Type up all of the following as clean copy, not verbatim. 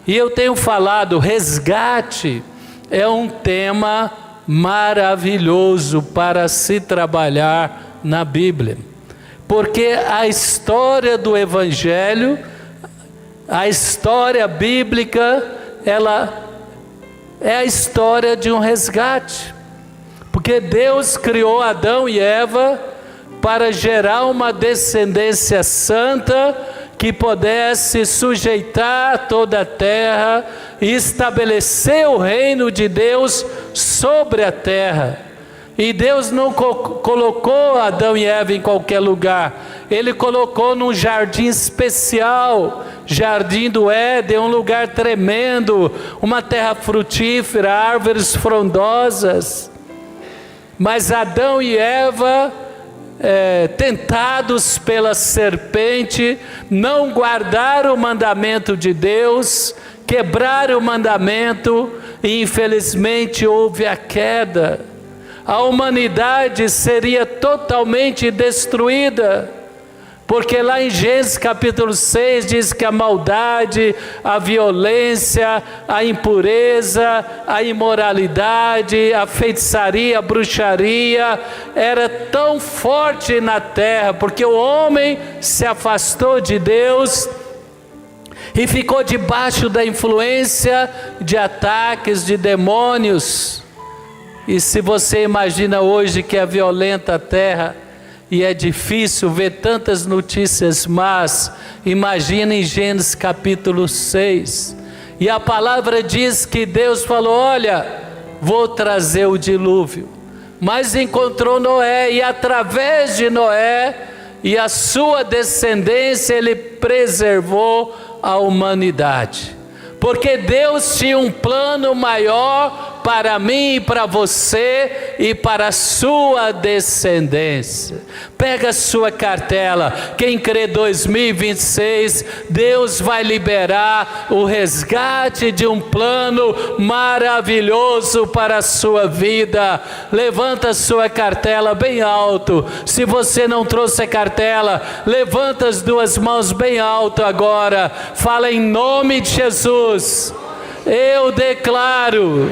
E eu tenho falado, resgate é um tema maravilhoso para se trabalhar na Bíblia. Porque a história do Evangelho, a história bíblica, ela é a história de um resgate. Porque Deus criou Adão e Eva para gerar uma descendência santa que pudesse sujeitar toda a terra e estabelecer o reino de Deus sobre a terra. E Deus não colocou Adão e Eva em qualquer lugar. Ele colocou num jardim especial, jardim do Éden, um lugar tremendo, uma terra frutífera, árvores frondosas. Mas Adão e Eva, tentados pela serpente, não guardaram o mandamento de Deus, quebraram o mandamento e infelizmente houve a queda. A humanidade seria totalmente destruída, porque lá em Gênesis capítulo 6 diz que a maldade, a violência, a impureza, a imoralidade, a feitiçaria, a bruxaria era tão forte na terra, porque o homem se afastou de Deus e ficou debaixo da influência de ataques de demônios. E se você imagina hoje que é violenta a terra e é difícil ver tantas notícias más, imagina em Gênesis capítulo 6. E a palavra diz que Deus falou: olha, vou trazer o dilúvio. Mas encontrou Noé, e através de Noé e a sua descendência ele preservou a humanidade. Porque Deus tinha um plano maior para mim e para você e para a sua descendência. Pega a sua cartela, quem crê 2026, Deus vai liberar o resgate de um plano maravilhoso para a sua vida. Levanta a sua cartela bem alto. Se você não trouxe a cartela, levanta as duas mãos bem alto agora. Fala: em nome de Jesus, eu declaro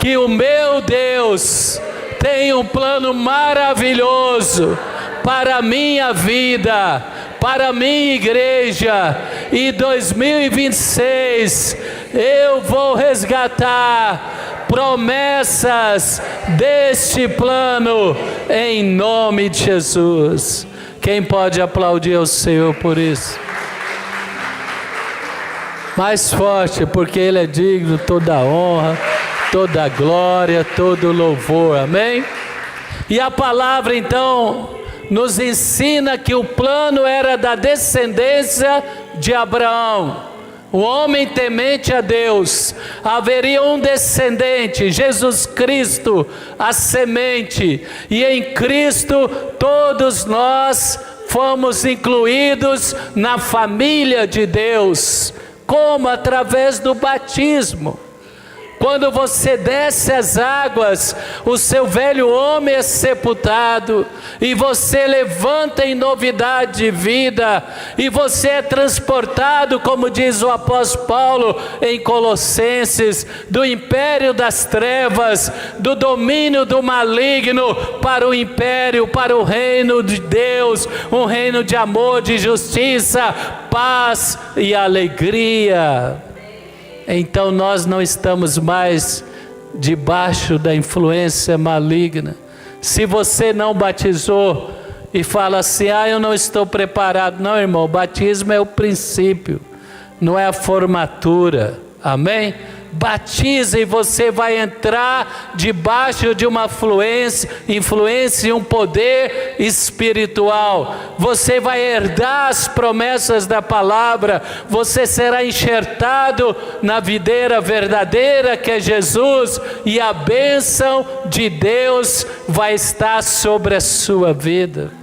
que o meu Deus tem um plano maravilhoso para a minha vida, para a minha igreja. E 2026 eu vou resgatar promessas deste plano em nome de Jesus. Quem pode aplaudir ao Senhor por isso? Mais forte, porque Ele é digno de toda a honra, toda a glória, todo o louvor, amém? E a palavra então nos ensina que o plano era da descendência de Abraão, o homem temente a Deus. Haveria um descendente, Jesus Cristo, a semente, e em Cristo todos nós fomos incluídos na família de Deus. Como? Através do batismo. Quando você desce as águas, o seu velho homem é sepultado, e você levanta em novidade de vida, e você é transportado, como diz o apóstolo Paulo em Colossenses, do império das trevas, do domínio do maligno, para o império, para o reino de Deus, um reino de amor, de justiça, paz e alegria. Então nós não estamos mais debaixo da influência maligna. Se você não batizou e fala assim: eu não estou preparado. Não, irmão, o batismo é o princípio, não é a formatura, amém? Batiza e você vai entrar debaixo de uma influência e um poder espiritual. Você vai herdar as promessas da palavra. Você será enxertado na videira verdadeira que é Jesus, e a bênção de Deus vai estar sobre a sua vida.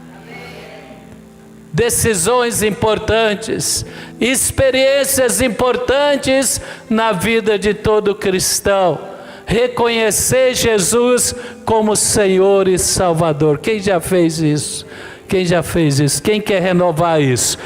Decisões importantes, experiências importantes na vida de todo cristão. Reconhecer Jesus como Senhor e Salvador. Quem já fez isso? Quem já fez isso? Quem quer renovar isso?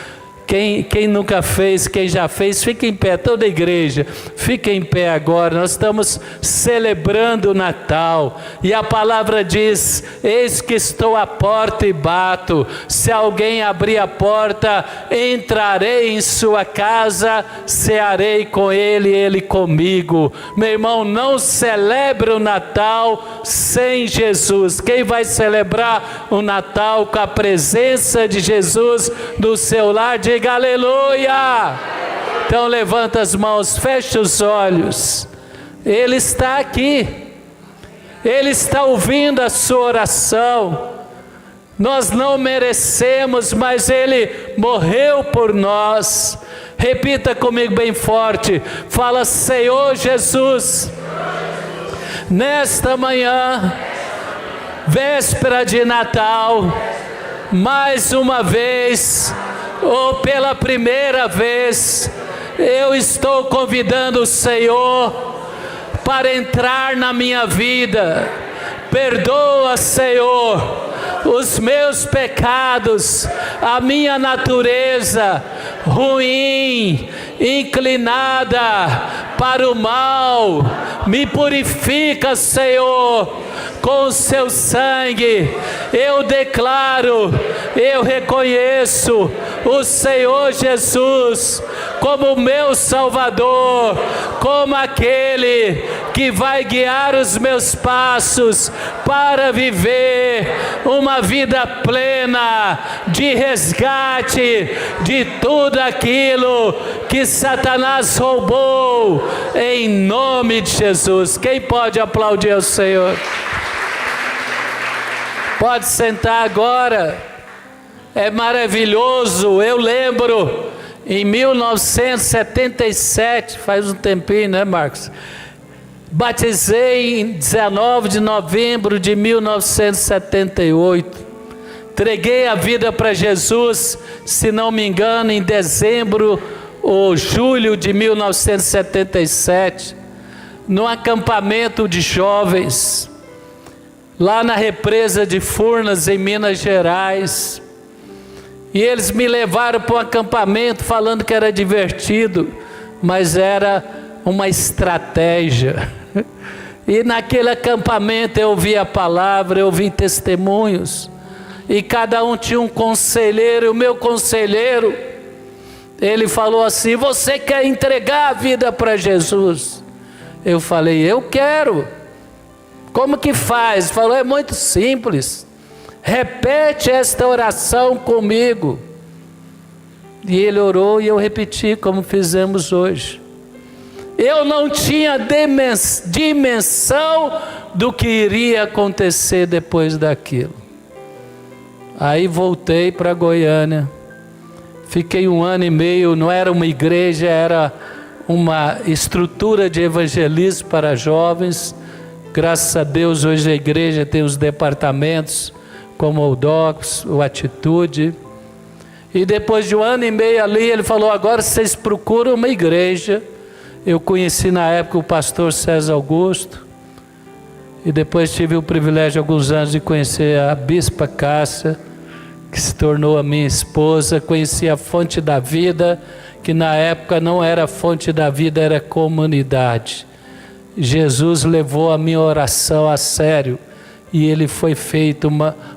Quem nunca fez, quem já fez, fica em pé, toda a igreja, fica em pé agora. Nós estamos celebrando o Natal, e a palavra diz: eis que estou à porta e bato, se alguém abrir a porta, entrarei em sua casa, cearei com ele e ele comigo. Meu irmão, não celebre o Natal sem Jesus. Quem vai celebrar o Natal com a presença de Jesus no seu lar, diga aleluia. Então levanta as mãos, fecha os olhos. Ele está aqui, Ele está ouvindo a sua oração. Nós não merecemos, mas Ele morreu por nós. Repita comigo bem forte, fala: Senhor Jesus, nesta manhã, véspera de Natal, mais uma vez, ou pela primeira vez, eu estou convidando o Senhor para entrar na minha vida. Perdoa, Senhor, os meus pecados, a minha natureza ruim, inclinada para o mal. Me purifica, Senhor, com o seu sangue. Eu declaro, eu reconheço o Senhor Jesus como meu Salvador, como aquele que vai guiar os meus passos para viver uma vida plena de resgate de tudo aquilo que Satanás roubou, em nome de Jesus. Quem pode aplaudir ao Senhor? Pode sentar agora. É maravilhoso. Eu lembro em 1977, faz um tempinho, né, Marcos? Batizei em 19 de novembro de 1978. Entreguei a vida para Jesus, se não me engano, em dezembro ou julho de 1977, num acampamento de jovens, lá na represa de Furnas, em Minas Gerais. E eles me levaram para um acampamento falando que era divertido, mas era uma estratégia. E naquele acampamento eu ouvi a palavra, eu ouvi testemunhos, e cada um tinha um conselheiro. E o meu conselheiro, ele falou assim: você quer entregar a vida para Jesus? Eu falei: eu quero. Como que faz? Falou: é muito simples, repete esta oração comigo. E ele orou e eu repeti, como fizemos hoje. Eu não tinha dimensão do que iria acontecer depois daquilo. Aí voltei para Goiânia, fiquei 1 ano e meio, não era uma igreja, era uma estrutura de evangelismo para jovens. Graças a Deus hoje a igreja tem os departamentos como o DOCS, o Atitude. E depois de 1 ano e meio ali, ele falou: agora vocês procuram uma igreja. Eu conheci na época o pastor César Augusto, e depois tive o privilégio alguns anos de conhecer a bispa Cássia, que se tornou a minha esposa. Conheci a Fonte da Vida, que na época não era Fonte da Vida, era comunidade. Jesus levou a minha oração a sério, e ele foi feito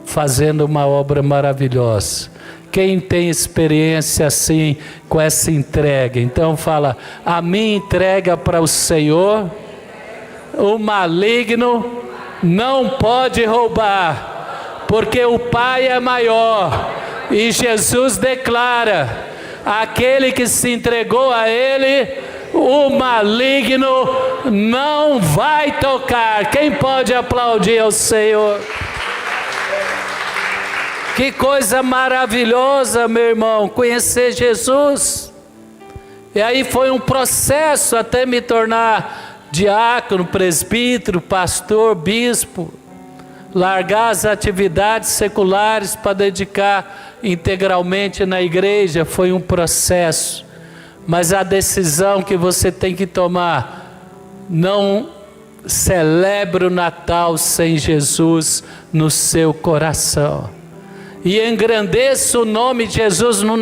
fazendo uma obra maravilhosa. Quem tem experiência assim, com essa entrega? Então fala: a minha entrega para o Senhor, o maligno não pode roubar, porque o Pai é maior. E Jesus declara: aquele que se entregou a Ele, o maligno não vai tocar. Quem pode aplaudir ao Senhor? Que coisa maravilhosa, meu irmão, conhecer Jesus. E aí foi um processo até me tornar diácono, presbítero, pastor, bispo. Largar as atividades seculares para dedicar integralmente na igreja foi um processo. Mas a decisão que você tem que tomar: não celebre o Natal sem Jesus no seu coração. E engrandeça o nome de Jesus no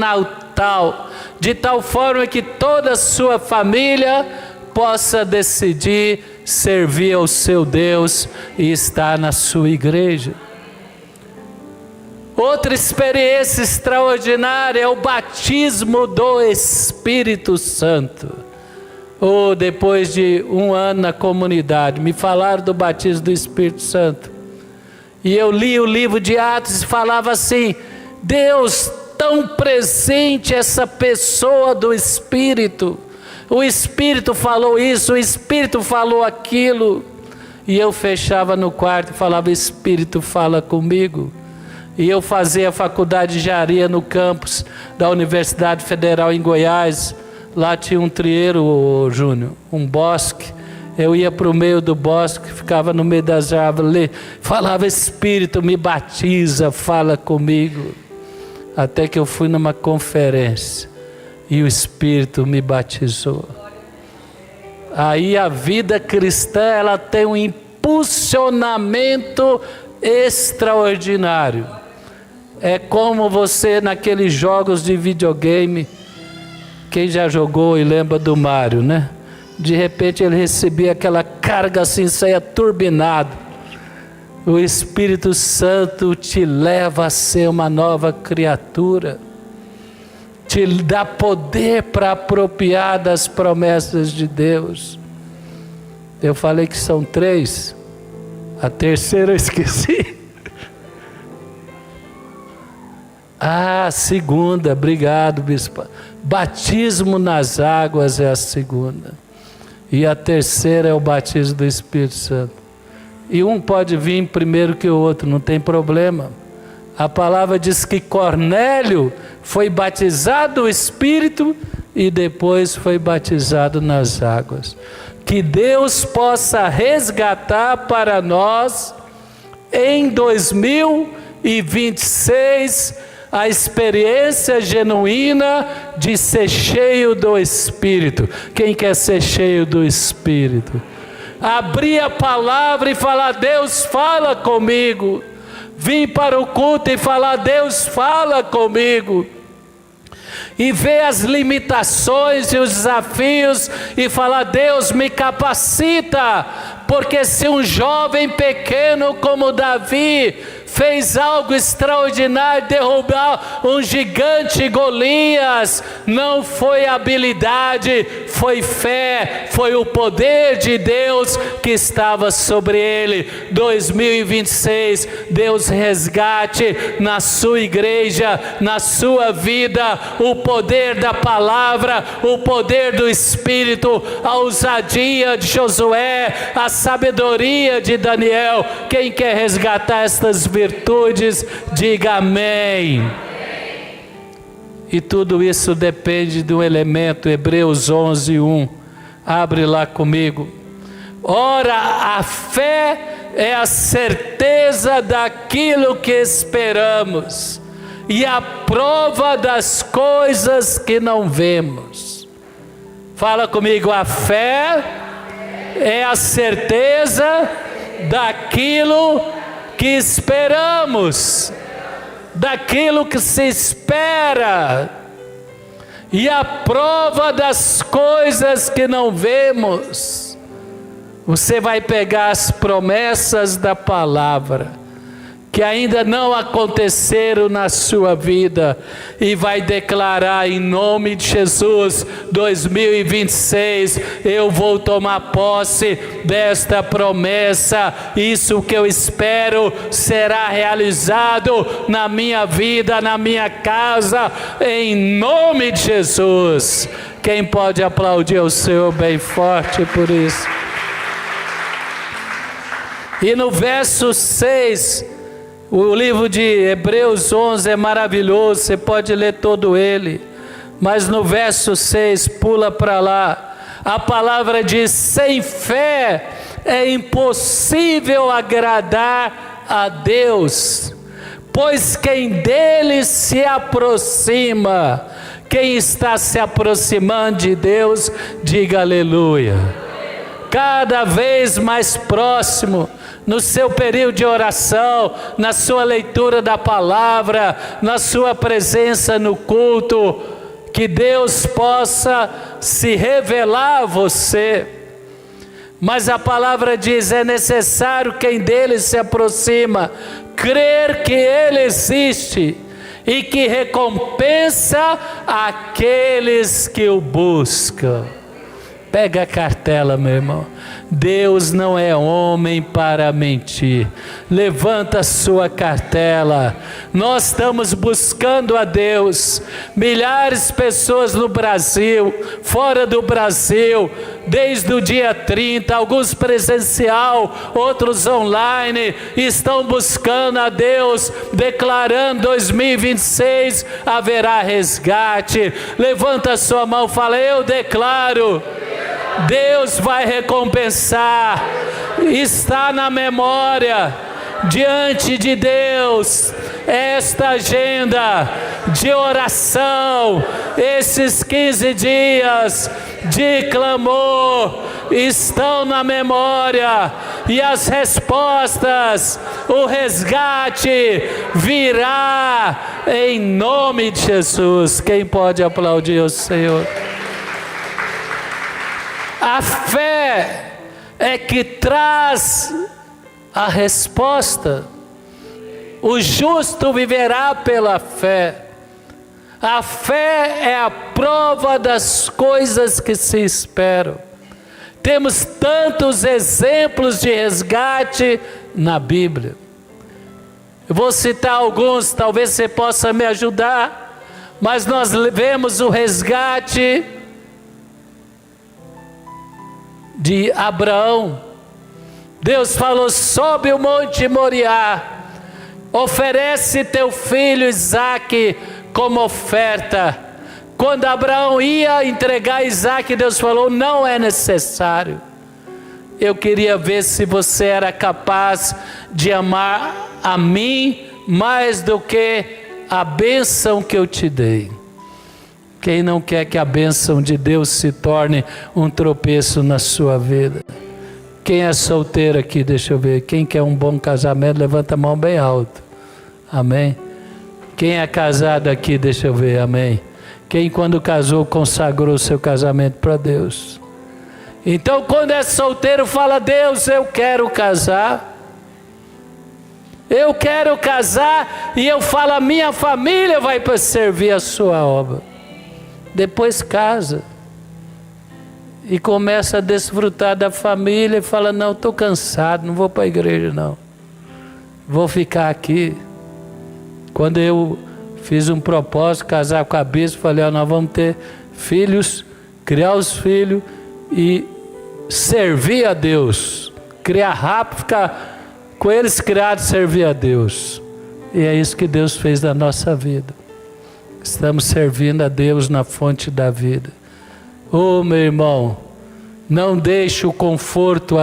Natal, de tal forma que toda a sua família possa decidir servir ao seu Deus e estar na sua igreja. Outra experiência extraordinária é o batismo do Espírito Santo. Depois de um ano na comunidade, me falaram do batismo do Espírito Santo. E eu li o livro de Atos e falava assim: Deus, tão presente essa pessoa do Espírito. O Espírito falou isso, o Espírito falou aquilo. E eu fechava no quarto e falava: Espírito, fala comigo. E eu fazia a faculdade de engenharia no campus da Universidade Federal em Goiás. Lá tinha um trieiro, Júnior, um bosque. Eu ia para o meio do bosque, ficava no meio das árvores, falava: Espírito, me batiza, fala comigo. Até que eu fui numa conferência e o Espírito me batizou. Aí a vida cristã, ela tem um impulsionamento extraordinário. É como você naqueles jogos de videogame, quem já jogou e lembra do Mário, né? De repente ele recebia aquela carga assim, saia turbinado. O Espírito Santo te leva a ser uma nova criatura, te dá poder para apropriar das promessas de Deus. Eu falei que são 3, a terceira eu esqueci. A segunda, obrigado, bispo. Batismo nas águas é a segunda. E a terceira é o batismo do Espírito Santo. E um pode vir primeiro que o outro, não tem problema. A palavra diz que Cornélio foi batizado no Espírito e depois foi batizado nas águas. Que Deus possa resgatar para nós em 2026 a experiência genuína de ser cheio do Espírito. Quem quer ser cheio do Espírito? Abrir a palavra e falar: Deus, fala comigo. Vir para o culto e falar: Deus, fala comigo. E ver as limitações e os desafios e falar: Deus, me capacita. Porque se um jovem pequeno como Davi fez algo extraordinário, derrubar um gigante Golias, não foi habilidade, foi fé, foi o poder de Deus que estava sobre ele. 2026, Deus resgate na sua igreja, na sua vida, o poder da palavra, o poder do Espírito, a ousadia de Josué, a sabedoria de Daniel. Quem quer resgatar estas virtudes, diga amém. E tudo isso depende de um elemento, Hebreus 11:1. Abre lá comigo. Ora, a fé é a certeza daquilo que esperamos e a prova das coisas que não vemos. Fala comigo: a fé é a certeza daquilo que esperamos, daquilo que se espera, e a prova das coisas que não vemos. Você vai pegar as promessas da palavra, que ainda não aconteceram na sua vida, e vai declarar em nome de Jesus: 2026, eu vou tomar posse desta promessa, isso que eu espero será realizado na minha vida, na minha casa, em nome de Jesus. Quem pode aplaudir o Senhor bem forte por isso? E no verso 6, o livro de Hebreus 11 é maravilhoso, você pode ler todo ele, mas no verso 6, pula para lá, a palavra diz: sem fé é impossível agradar a Deus, pois quem dele se aproxima, quem está se aproximando de Deus, diga aleluia. Cada vez mais próximo, no seu período de oração, na sua leitura da palavra, na sua presença no culto, que Deus possa se revelar a você. Mas a palavra diz, é necessário quem dele se aproxima, crer que ele existe e que recompensa aqueles que o buscam. Pega a cartela, meu irmão. Deus não é homem para mentir. Levanta a sua cartela. Nós estamos buscando a Deus. Milhares de pessoas no Brasil, fora do Brasil, desde o dia 30, alguns presencial, outros online, estão buscando a Deus, declarando 2026 haverá resgate. Levanta a sua mão e fala, eu declaro, Deus vai recompensar. Está na memória, diante de Deus, esta agenda de oração, esses 15 dias de clamor estão na memória, e as respostas, o resgate virá em nome de Jesus. Quem pode aplaudir o Senhor? A fé é que traz a resposta. O justo viverá pela fé. A fé é a prova das coisas que se esperam. Temos tantos exemplos de resgate na Bíblia. Eu vou citar alguns, talvez você possa me ajudar, mas nós vemos o resgate de Abraão. Deus falou, sobe o monte Moriá, oferece teu filho Isaque como oferta. Quando Abraão ia entregar Isaque, Deus falou, não é necessário. Eu queria ver se você era capaz de amar a mim mais do que a bênção que eu te dei. Quem não quer que a bênção de Deus se torne um tropeço na sua vida? Quem é solteiro aqui, deixa eu ver. Quem quer um bom casamento, levanta a mão bem alto. Amém? Quem é casado aqui, deixa eu ver. Amém? Quem quando casou, consagrou seu casamento para Deus? Então quando é solteiro, fala, Deus, eu quero casar. Eu quero casar, e eu falo, a minha família vai para servir a sua obra. Depois casa e começa a desfrutar da família e fala, não, estou cansado, não vou para a igreja não, vou ficar aqui. Quando eu fiz um propósito, casar com a bispa, falei, nós vamos ter filhos, criar os filhos e servir a Deus, criar rápido, ficar com eles criados, servir a Deus. E é isso que Deus fez na nossa vida. Estamos servindo a Deus na fonte da vida. Oh, meu irmão, não deixe o conforto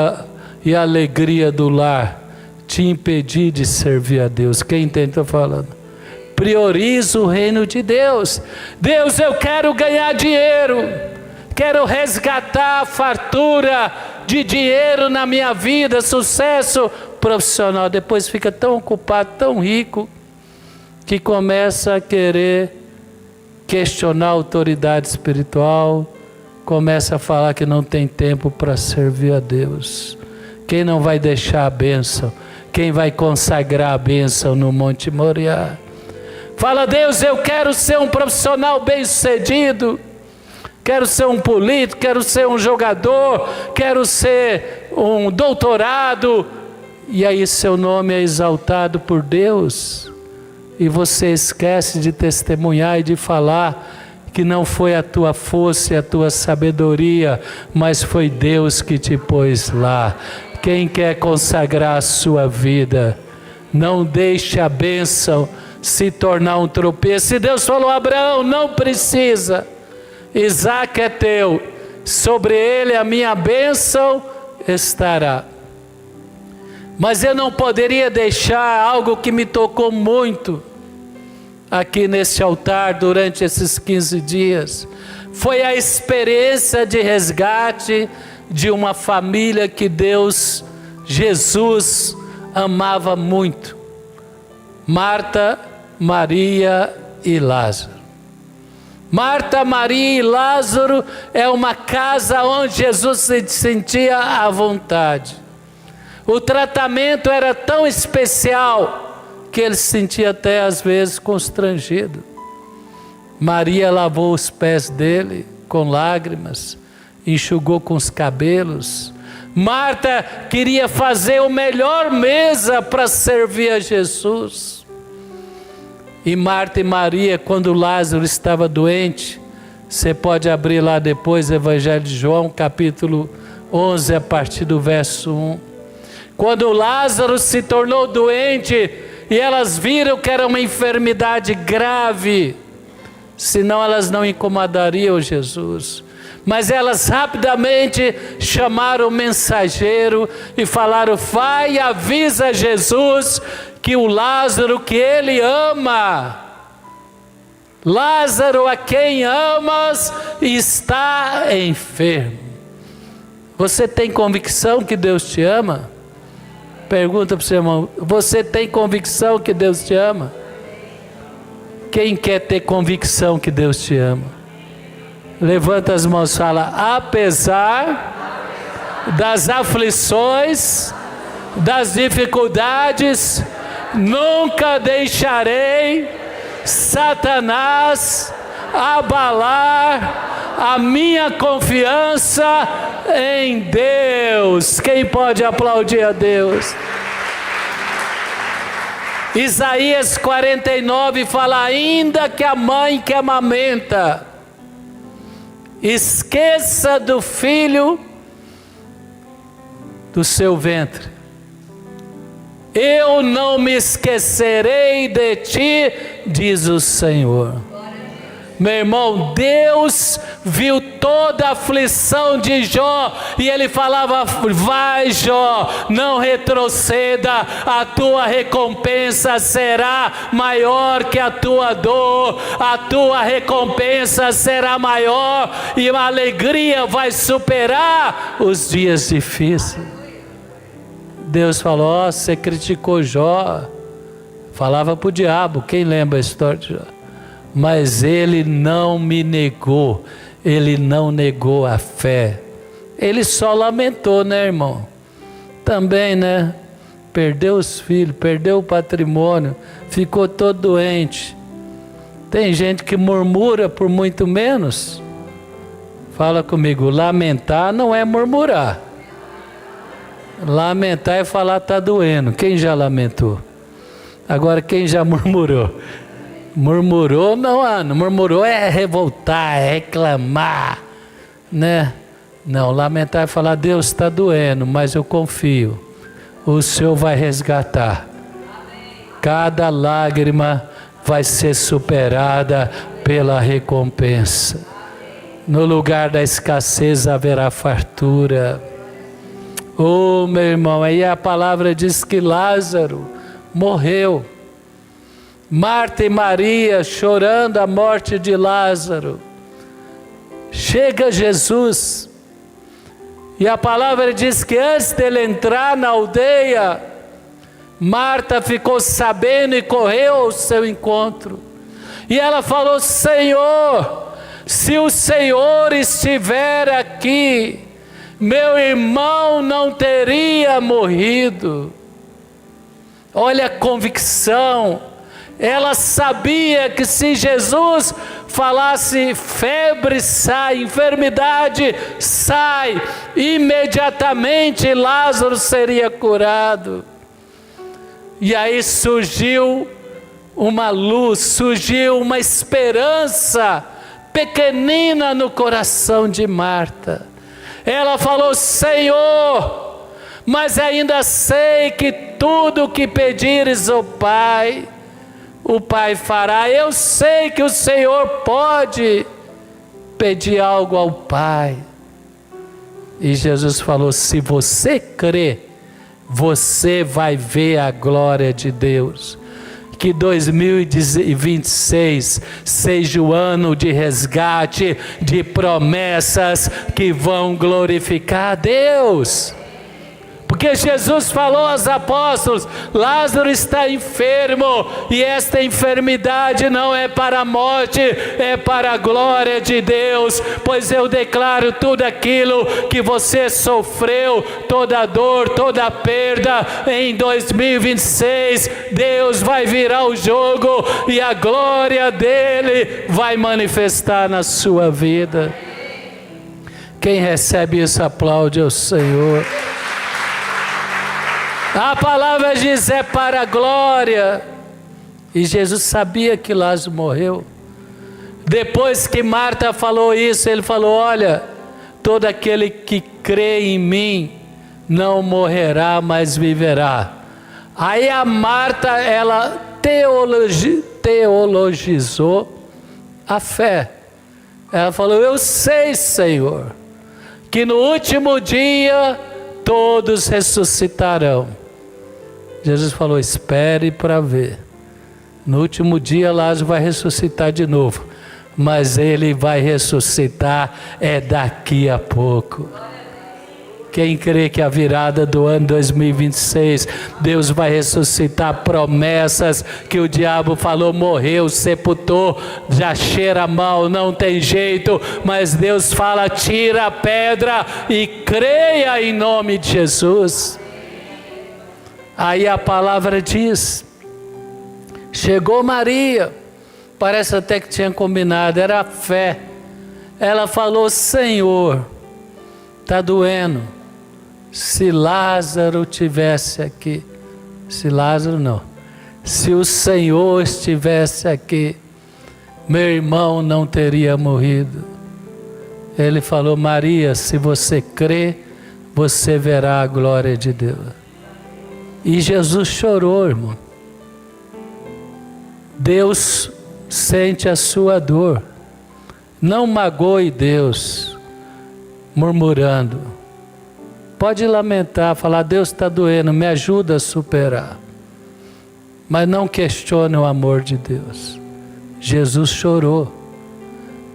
e a alegria do lar te impedir de servir a Deus. Quem entende? Estou falando. Prioriza o reino de Deus. Deus, eu quero ganhar dinheiro. Quero resgatar a fartura de dinheiro na minha vida, sucesso profissional. Depois fica tão ocupado, tão rico, que começa a querer questionar a autoridade espiritual, começa a falar que não tem tempo para servir a Deus. Quem não vai deixar a bênção? Quem vai consagrar a bênção no Monte Moriá? Fala, Deus, eu quero ser um profissional bem-sucedido, quero ser um político, quero ser um jogador, quero ser um doutorado, e aí seu nome é exaltado por Deus, e você esquece de testemunhar e de falar que não foi a tua força e a tua sabedoria, mas foi Deus que te pôs lá. Quem quer consagrar a sua vida, não deixe a bênção se tornar um tropeço. Se Deus falou, Abraão, não precisa, Isaque é teu, sobre ele a minha bênção estará. Mas eu não poderia deixar algo que me tocou muito aqui nesse altar durante esses 15 dias. Foi a experiência de resgate de uma família que Deus, Jesus, amava muito. Marta, Maria e Lázaro. Marta, Maria e Lázaro é uma casa onde Jesus se sentia à vontade. O tratamento era tão especial que ele se sentia até às vezes constrangido. Maria lavou os pés dele com lágrimas, enxugou com os cabelos. Marta queria fazer a melhor mesa para servir a Jesus. E Marta e Maria, quando Lázaro estava doente, você pode abrir lá depois o Evangelho de João, capítulo 11, a partir do verso 1. Quando Lázaro se tornou doente, e elas viram que era uma enfermidade grave, senão elas não incomodariam Jesus. Mas elas rapidamente chamaram o mensageiro e falaram: vai e avisa Jesus que o Lázaro que ele ama, Lázaro a quem amas, está enfermo. Você tem convicção que Deus te ama? Pergunta para o seu irmão: você tem convicção que Deus te ama? Quem quer ter convicção que Deus te ama? Levanta as mãos e fala: apesar das aflições, das dificuldades, nunca deixarei Satanás abalar a minha confiança em Deus. Quem pode aplaudir a Deus? Isaías 49 fala: ainda que a mãe que amamenta esqueça do filho do seu ventre, eu não me esquecerei de ti, diz o Senhor. Meu irmão, Deus viu toda a aflição de Jó e ele falava: vai, Jó, não retroceda, a tua recompensa será maior que a tua dor, a tua recompensa será maior e a alegria vai superar os dias difíceis. Deus falou: você criticou Jó, falava para o diabo, quem lembra a história de Jó? Mas ele não me negou, ele não negou a fé. Ele só lamentou, né, irmão? Também, né? Perdeu os filhos, perdeu o patrimônio, ficou todo doente. Tem gente que murmura por muito menos. Fala comigo: lamentar não é murmurar. Lamentar é falar está doendo. Quem já lamentou? Agora, quem já murmurou? Murmurou não murmurou é revoltar, é reclamar, né? Não, lamentar é falar: Deus está doendo, mas eu confio, o Senhor vai resgatar. Cada lágrima vai ser superada pela recompensa. No lugar da escassez haverá fartura. Oh, meu irmão, aí a palavra diz que Lázaro morreu. Marta e Maria chorando a morte de Lázaro. Chega Jesus. E a palavra diz que antes dele entrar na aldeia, Marta ficou sabendo e correu ao seu encontro. E ela falou: Senhor, se o Senhor estiver aqui, meu irmão não teria morrido. Olha a convicção. Ela sabia que se Jesus falasse febre sai, enfermidade sai, imediatamente Lázaro seria curado. E aí surgiu uma luz, surgiu uma esperança pequenina no coração de Marta. Ela falou: Senhor, mas ainda sei que tudo o que pedires ao Pai, o Pai fará. Eu sei que o Senhor pode pedir algo ao Pai. E Jesus falou: se você crê, você vai ver a glória de Deus. Que 2026 seja o ano de resgate, de promessas que vão glorificar a Deus. Porque porque Jesus falou aos apóstolos: Lázaro está enfermo, e esta enfermidade não é para a morte, é para a glória de Deus, pois eu declaro tudo aquilo que você sofreu, toda a dor, toda a perda, em 2026, Deus vai virar o jogo e a glória dele vai manifestar na sua vida. Quem recebe isso, aplaude ao Senhor. A palavra diz: é para a glória. E Jesus sabia que Lázaro morreu. Depois que Marta falou isso, ele falou: olha, todo aquele que crê em mim não morrerá, mas viverá. Aí a Marta, ela teologizou a fé. Ela falou: eu sei, Senhor, que no último dia todos ressuscitarão. Jesus falou: espere para ver. No último dia Lázaro vai ressuscitar de novo, mas ele vai ressuscitar daqui a pouco. Quem crê que a virada do ano 2026, Deus vai ressuscitar promessas que o diabo falou, morreu, sepultou, já cheira mal, não tem jeito, mas Deus fala: tira a pedra e creia em nome de Jesus. Aí a palavra diz: chegou Maria, parece até que tinha combinado, era a fé. Ela falou: Senhor, está doendo. Se Lázaro tivesse aqui, se Lázaro não, se o Senhor estivesse aqui, meu irmão não teria morrido. Ele falou: Maria, se você crê, você verá a glória de Deus. E Jesus chorou, irmão. Deus sente a sua dor. Não magoe Deus murmurando. Pode lamentar, falar: Deus está doendo, me ajuda a superar. Mas não questione o amor de Deus. Jesus chorou,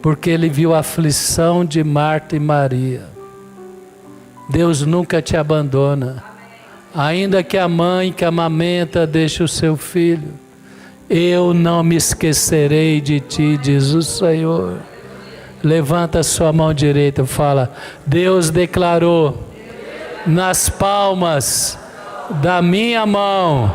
porque ele viu a aflição de Marta e Maria. Deus nunca te abandona. Ainda que a mãe que amamenta deixe o seu filho, eu não me esquecerei de ti, diz o Senhor. Levanta a sua mão direita e fala: Deus declarou nas palmas da minha mão,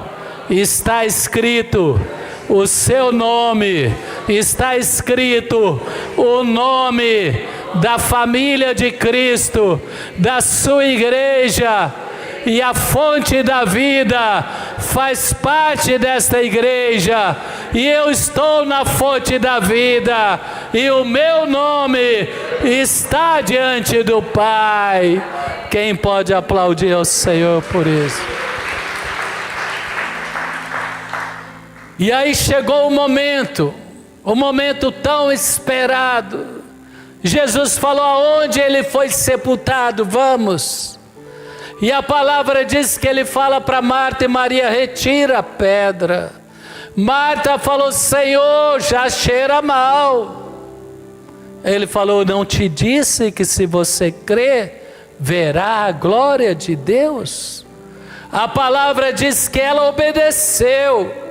está escrito o seu nome, está escrito o nome da família de Cristo, da sua igreja, e a fonte da vida faz parte desta igreja, e eu estou na fonte da vida, e o meu nome está diante do Pai. Quem pode aplaudir ao Senhor por isso? E aí chegou o momento tão esperado. Jesus falou: aonde ele foi sepultado, vamos. E a palavra diz que ele fala para Marta e Maria: retira a pedra. Marta falou: Senhor, já cheira mal. Ele falou: não te disse que se você crer, verá a glória de Deus? A palavra diz que ela obedeceu.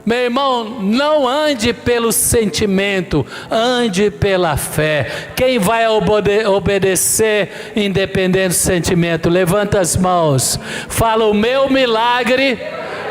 Meu irmão, não ande pelo sentimento, ande pela fé. Quem vai obedecer independente do sentimento? Levanta as mãos. Fala: o meu milagre,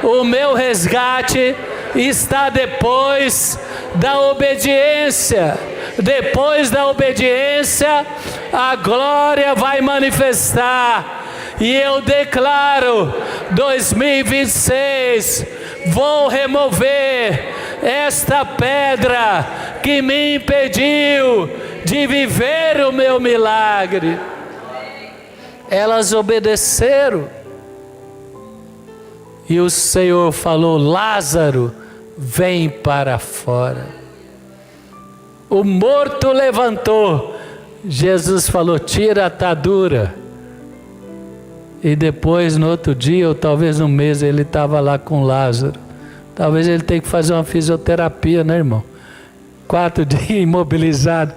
o meu resgate está depois da obediência. Depois da obediência, a glória vai manifestar. E eu declaro, 2026, vou remover esta pedra que me impediu de viver o meu milagre. Elas obedeceram. E o Senhor falou: Lázaro, vem para fora. O morto levantou. Jesus falou: tira a atadura. E depois, no outro dia, ou talvez no mês, ele estava lá com Lázaro. Talvez ele tenha que fazer uma fisioterapia, né, irmão? 4 dias imobilizado.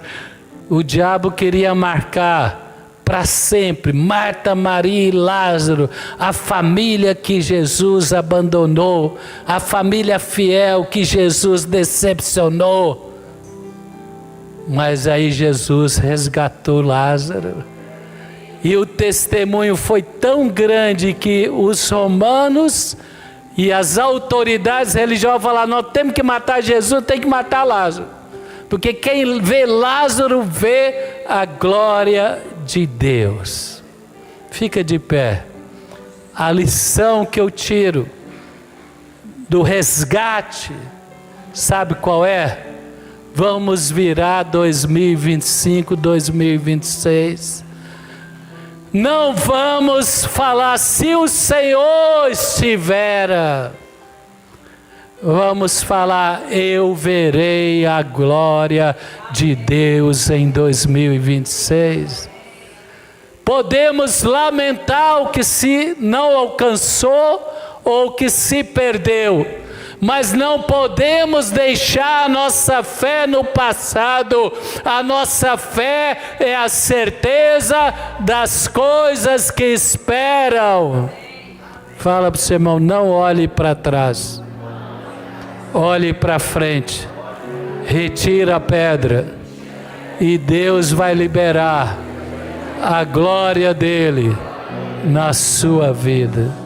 O diabo queria marcar para sempre. Marta, Maria e Lázaro, a família que Jesus abandonou, a família fiel que Jesus decepcionou. Mas aí Jesus resgatou Lázaro. E o testemunho foi tão grande que os romanos e as autoridades religiosas falaram: nós temos que matar Jesus, tem que matar Lázaro. Porque quem vê Lázaro vê a glória de Deus. Fica de pé. A lição que eu tiro do resgate, sabe qual é? Vamos virar 2025, 2026. Não vamos falar se o Senhor estivera. Vamos falar, eu verei a glória de Deus em 2026. Podemos lamentar o que se não alcançou ou o que se perdeu, mas não podemos deixar a nossa fé no passado. A nossa fé é a certeza das coisas que esperam. Fala para o seu irmão, não olhe para trás. Olhe para frente, retira a pedra e Deus vai liberar a glória dele na sua vida.